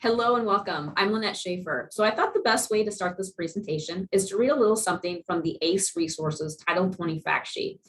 Hello and welcome. I'm Lynette Schaefer. So I thought the best way to start this presentation is to read a little something from the ACE Resources Title 20 fact sheet.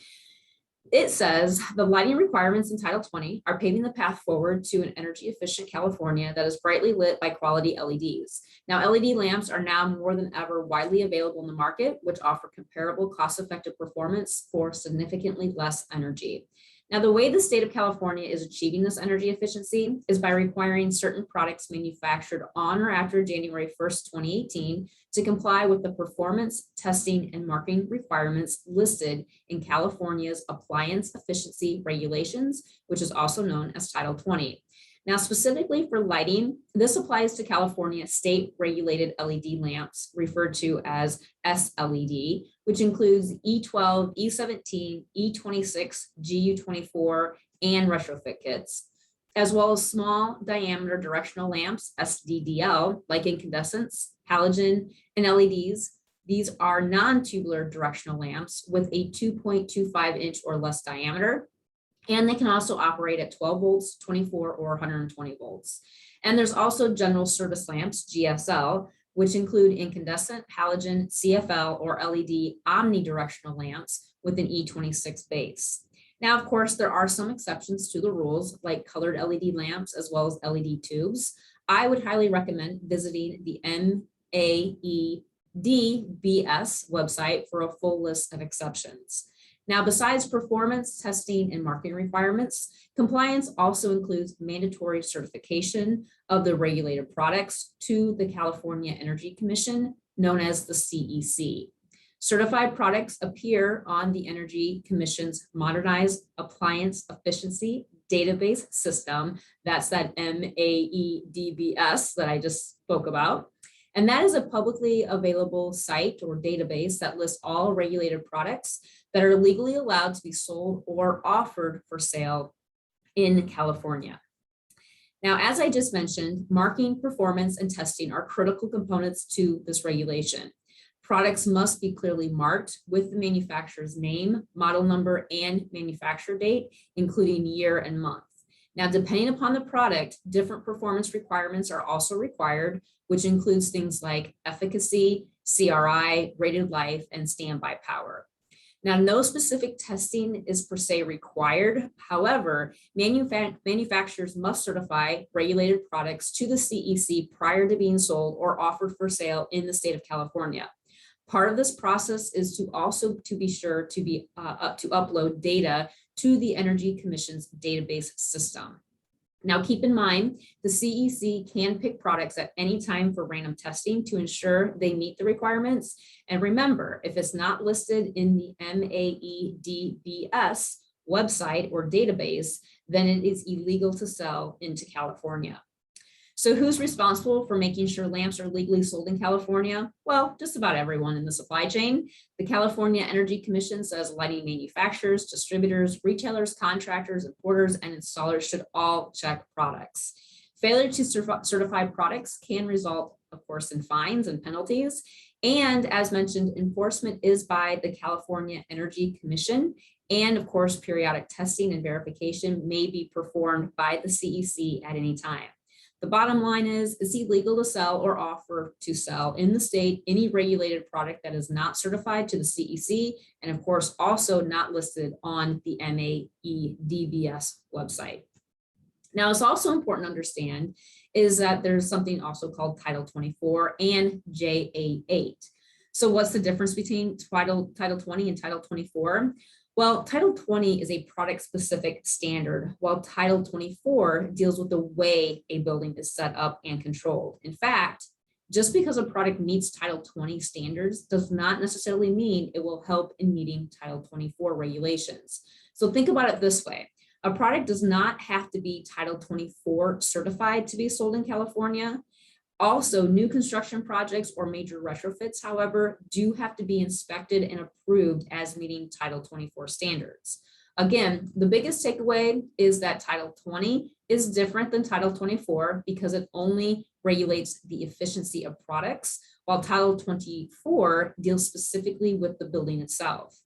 It says the lighting requirements in Title 20 are paving the path forward to an energy efficient California that is brightly lit by quality LEDs. Now, LED lamps are now more than ever widely available in the market, which offer comparable cost-effective performance for significantly less energy. Now, the way the state of California is achieving this energy efficiency is by requiring certain products manufactured on or after January 1st, 2018 to comply with the performance, testing, and marking requirements listed in California's Appliance Efficiency Regulations, which is also known as Title 20. Now, specifically for lighting, this applies to California state-regulated LED lamps, referred to as SLED, which includes E12, E17, E26, GU24, and retrofit kits, as well as small diameter directional lamps, SDDL, like incandescents, halogen, and LEDs. These are non-tubular directional lamps with a 2.25 inch or less diameter. And they can also operate at 12 volts, 24, or 120 volts. And there's also general service lamps, GSL, which include incandescent, halogen, CFL, or LED omnidirectional lamps with an E26 base. Now, of course, there are some exceptions to the rules, like colored LED lamps as well as LED tubes. I would highly recommend visiting the MAEDBS website for a full list of exceptions. Now, besides performance, testing, and marking requirements, compliance also includes mandatory certification of the regulated products to the California Energy Commission, known as the CEC. Certified products appear on the Energy Commission's Modernized Appliance Efficiency Database System. That's that MAEDBS that I just spoke about. And that is a publicly available site or database that lists all regulated products that are legally allowed to be sold or offered for sale in California. Now, as I just mentioned, marking, performance, and testing are critical components to this regulation. Products must be clearly marked with the manufacturer's name, model number, and manufacturer date, including year and month. Now, depending upon the product, different performance requirements are also required, which includes things like efficacy, CRI, rated life, and standby power. Now, no specific testing is per se required. However, manufacturers must certify regulated products to the CEC prior to being sold or offered for sale in the state of California. Part of this process is to be sure to upload data to the Energy Commission's database system. Now, keep in mind, the CEC can pick products at any time for random testing to ensure they meet the requirements. And remember, if it's not listed in the MAEDBS website or database, then it is illegal to sell into California. So who's responsible for making sure lamps are legally sold in California? Well, just about everyone in the supply chain. The California Energy Commission says lighting manufacturers, distributors, retailers, contractors, importers, and installers should all check products. Failure to certify products can result, of course, in fines and penalties. And as mentioned, enforcement is by the California Energy Commission. And of course, periodic testing and verification may be performed by the CEC at any time. The bottom line is it's illegal to sell or offer to sell in the state any regulated product that is not certified to the CEC, and of course, also not listed on the MAEDBS website. Now, it's also important to understand is that there's something also called Title 24 and J8A. So what's the difference between Title 20 and Title 24? Well, Title 20 is a product-specific standard, while Title 24 deals with the way a building is set up and controlled. In fact, just because a product meets Title 20 standards does not necessarily mean it will help in meeting Title 24 regulations. So think about it this way. A product does not have to be Title 24 certified to be sold in California. Also, new construction projects or major retrofits, however, do have to be inspected and approved as meeting Title 24 standards. Again, the biggest takeaway is that Title 20 is different than Title 24 because it only regulates the efficiency of products, while Title 24 deals specifically with the building itself.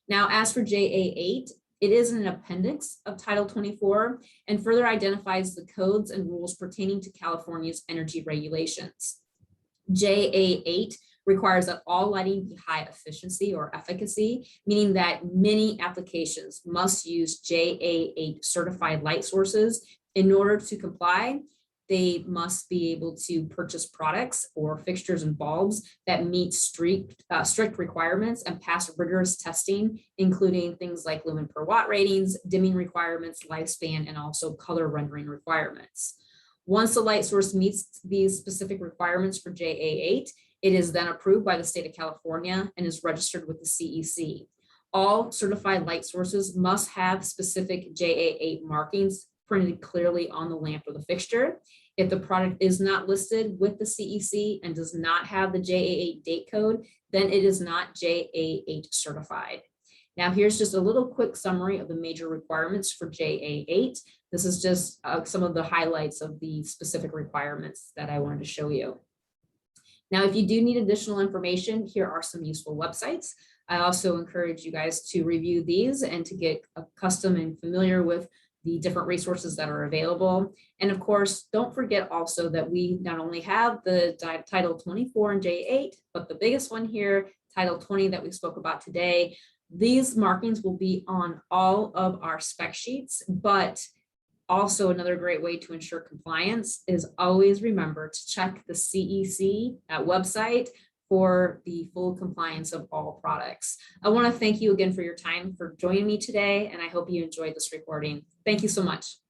Now, as for JA8, It is an appendix of Title 24 and further identifies the codes and rules pertaining to California's energy regulations. J8A requires that all lighting be high efficiency or efficacy, meaning that many applications must use J8A certified light sources. In order to comply, they must be able to purchase products or fixtures and bulbs that meet strict requirements and pass rigorous testing, including things like lumen per watt ratings, dimming requirements, lifespan, and also color rendering requirements. Once the light source meets these specific requirements for J8A, it is then approved by the state of California and is registered with the CEC. All certified light sources must have specific J8A markings printed clearly on the lamp or the fixture. If the product is not listed with the CEC and does not have the J8A date code, then it is not J8A certified. Now, here's just a little quick summary of the major requirements for J8A. This is just some of the highlights of the specific requirements that I wanted to show you. Now, if you do need additional information, here are some useful websites. I also encourage you guys to review these and to get accustomed and familiar with the different resources that are available. And of course, don't forget also that we not only have the Title 24 and J8, but the biggest one here, Title 20 that we spoke about today. These markings will be on all of our spec sheets, but also another great way to ensure compliance is always remember to check the CEC website for the full compliance of all products. I want to thank you again for your time for joining me today, and I hope you enjoyed this recording. Thank you so much.